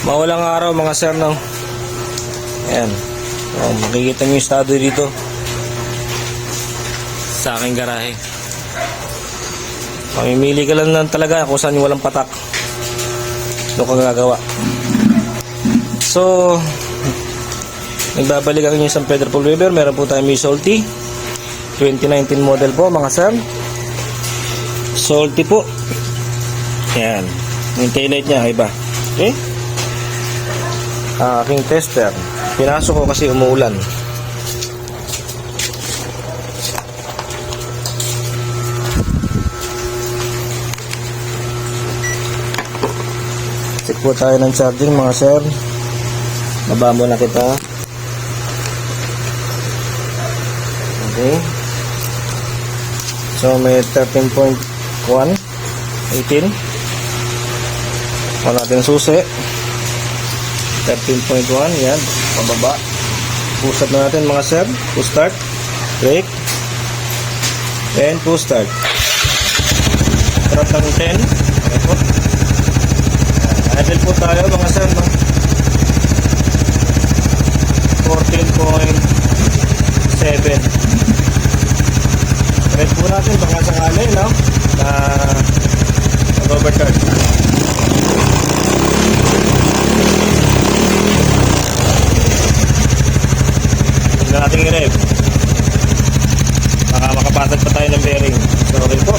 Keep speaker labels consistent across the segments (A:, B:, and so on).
A: Mawalang araw mga sir, no? Ayan. Makikita nyo yung estado dito sa aking garahe. Mamimili ka lang talaga kung saan yung walang patak. Ito ka gagawa. So, nagbabalik ang inyong San Pedro Full Weber. Meron po tayo may Salty 2019 model po mga sir. Salty po. Ayan. Yung taillight niya, iba. Okay? Aking tester. Pinasok ko kasi umuulan. Check po tayo ng charging mga sir. Baba muna kita. Okay. So may 13.1 18. Wala natin susi. 13.1, yan, pababa. Push up na natin mga sir. Push start, brake, then push start. Trap ng 10. Okay po. Idle po tayo mga sir, no? 14.7. Try po natin baka sakali, no? Na overcharge. Na natin i-rev, baka makapatag pa tayo ng bearing. So okay po.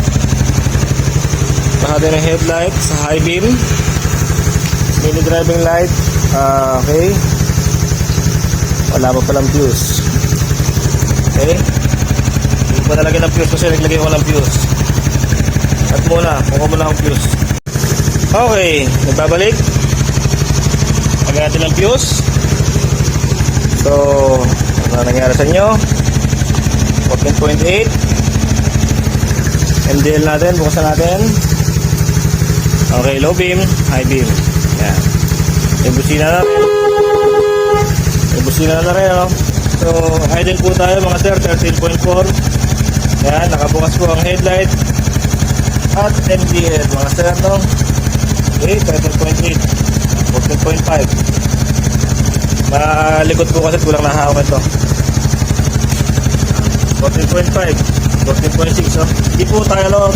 A: Baka din ang headlight sa high beam, mini driving light. Okay, wala pa palang fuse. Okay, hindi pa nalagyan ng fuse kasi naglagay ko ng fuse. At muna, kuha muna ang fuse. Okay, nagbabalik. Lagyan natin ng fuse. So ano nangyari sa inyo? 14.8. MDL natin, bukasan natin. Okay, low beam, high beam. Yan. Yung busina natin. Yung busina na rin, no? So, idle po tayo mga sir, 13.4. Yan, nakabukas po ang headlight. At MDL mga sir, no? Okay, 13.8. 14.5. Malikot po kasi kulang nahawak ito. 14.5, 14.6, no? Hindi po tayo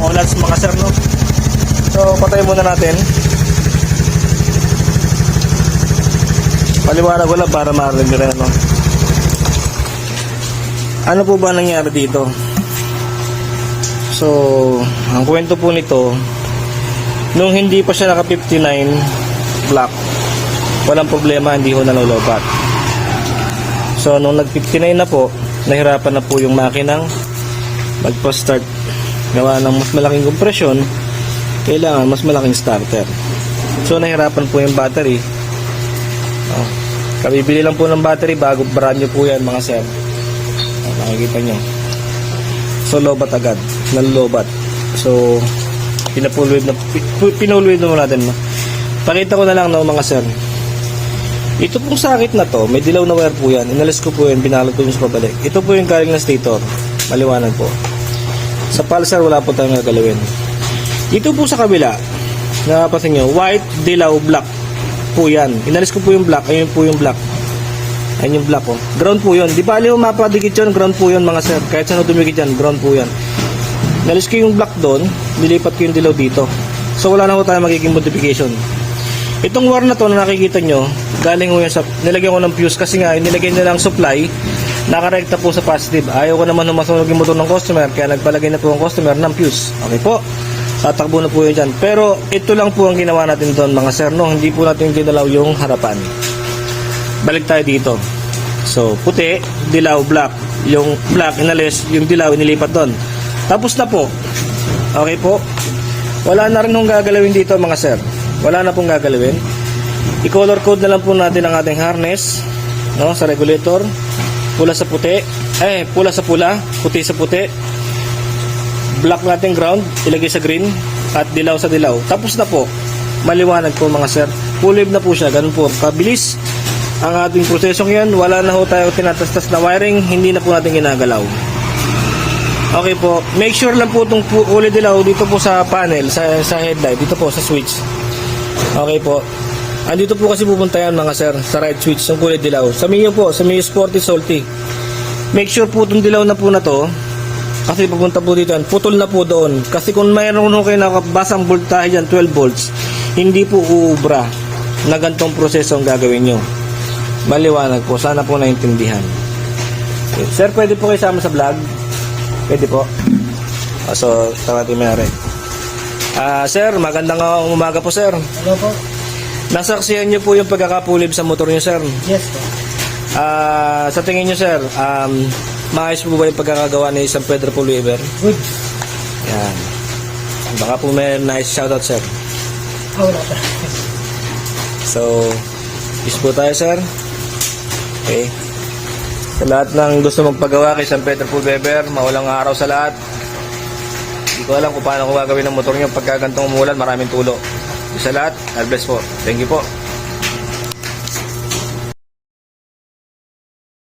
A: olas mga sir, no? So patay muna natin. Paliwanag ko lang para marinig rin, no? Ano po ba nangyari dito? So ang kwento po nito, nung hindi pa siya naka 59 black, walang problema, hindi ho nalulobat. So nung nag 59 na po, nahirapan na po yung makinang magpa-start. Gawa ng mas malaking kompresyon, kailangan mas malaking starter. So nahirapan po yung battery. Kabibili lang po ng battery, bago brand new po yan mga sir. Nakikita nyo. So lobat agad, nalulobat. So pinapulwid na natin, no? Pakita ko na lang, no, mga sir. Ito pong sakit na to, may dilaw na wire po yan. Inalis ko po yan, binalot ko yung sa pabalik. Ito po yung galing na stator. Maliwanag po. Sa pulsar, wala po tayong gagalawin. Ito po sa kabila, napapansin nyo, white, dilaw, black po yan. Inalis ko po yung black, ayun po yung black. Ayun yung black, oh. Ground po yun. Di ba aliw mapadikit yun, ground po yun mga sir. Kahit saan dumikit yan, ground po yan. Inalis ko yung black doon, nilipat ko yung dilaw dito. So wala na po tayong magiging modification. Itong wire na to na nakikita nyo, galing ko yan sa, nilagyan ko ng fuse kasi nga, nilagyan nila ang supply, nakarekta po sa positive. Ayaw ko naman masunog yung motor ng customer, kaya nagpalagay na po ang customer ng fuse. Okay po, tatakbo na po yun dyan. Pero ito lang po ang ginawa natin doon mga sir, no? Hindi po natin ginalaw yung harapan. Balik tayo dito. So, puti, dilaw, black. Yung black, inalis, yung dilaw, inilipat doon. Tapos na po. Okay po. Wala na rin hong gagalawin dito mga sir. Wala na pong gagalawin. I-color code na lang po natin ang ating harness, no, sa regulator. Pula sa puti, pula sa pula, puti sa puti. Black natin ground, ilagay sa green, at dilaw sa dilaw. Tapos na po. Maliwanag po mga sir. Full wave na po siya, ganun po. Kabilis ang ating prosesong yan. Wala na ho tayo tinatastas na wiring, hindi na po natin ginagalaw. Okay po, make sure lang po itong kulay dilaw dito po sa panel, sa headlight, dito po sa switch. Okay po. Andito po kasi pupunta yan mga sir, sa right switch, yung kulay dilaw. Sa Mio po, sa Mio Sporty Salty. Make sure po itong dilaw na po na to, kasi pupunta po dito yan, putol na po doon. Kasi kung mayroon kayo nakabasang voltahe dyan, 12 volts, hindi po uubra na gantong proseso ang gagawin nyo. Maliwanag po, sana po naintindihan. Okay. Sir, pwede po kayo sama sa vlog? Pwede po. So, tawagin mo na rin. Sir, magandang umaga po sir.
B: Hello po.
A: Nasaksihan nyo po yung pagkakapulib sa motor nyo sir.
B: Yes po.
A: Sa tingin nyo sir, maayos po ba yung pagkakagawa ni San Pedro Pulweber?
B: Good.
A: Yan. Baka po may nice shoutout sir.
B: Wala pa.
A: So, peace po tayo sir. Okay. Sa lahat ng gusto magpagawa kay San Pedro Pulweber, mawalang araw sa lahat. Hindi ko alam kung paano ko gagawin ng motor nyo pagka gantong umulan, maraming tulo. Sa lahat, God bless po. Thank you po.